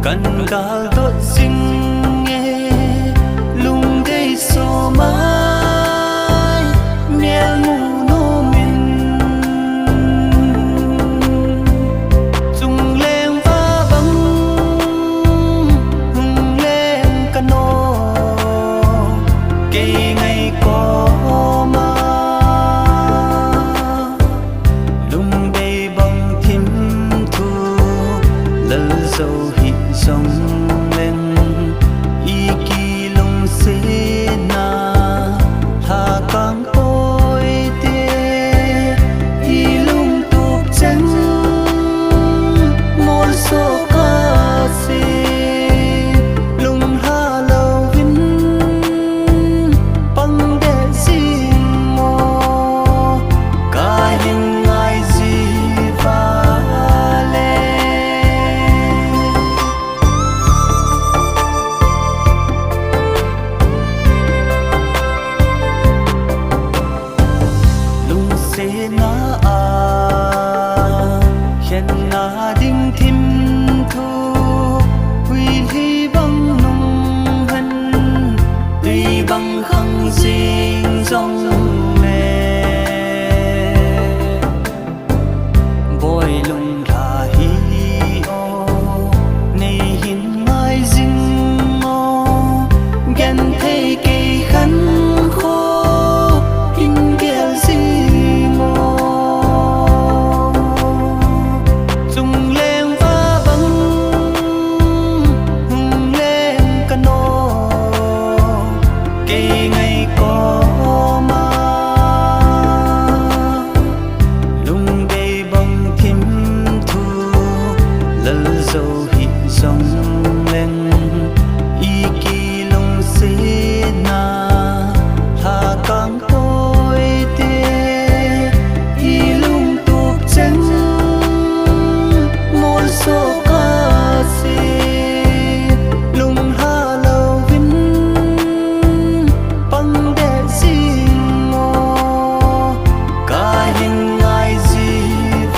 cần cả đốt dinh nghe lung đây so mai mẹ ngu nô mình dùng lên va băng hùng lên cano cây ngày có mà lung đây băng thím thu lỡ dâu hít sông lên y kỳ lung xế na thà càng ôi tê y lung tục trắng một số ca sĩ lung hà lâu vinh bằng đệ xin mô ca hình ngài gì và na hiện na đinh thim thu huy hi băng nung hân tuy băng khăng dinh dòng mẹ bồi lung thà hi ô này hin mai dinh ô ghen thấy cây khăn khô in ghel gì dâu hít sông lên y kỳ lung xế na thà càng tôi tê y lung tục trắng một số ca sĩ lung hà lâu vinh bằng đệ xin mô ca hình ngài gì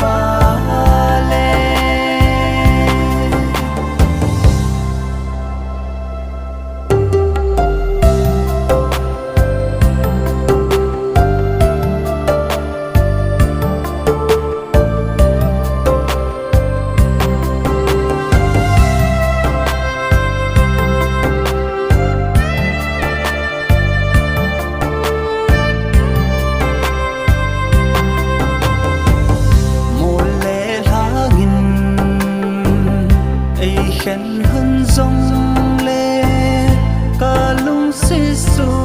và khen hơn rong lê ca lung xế xô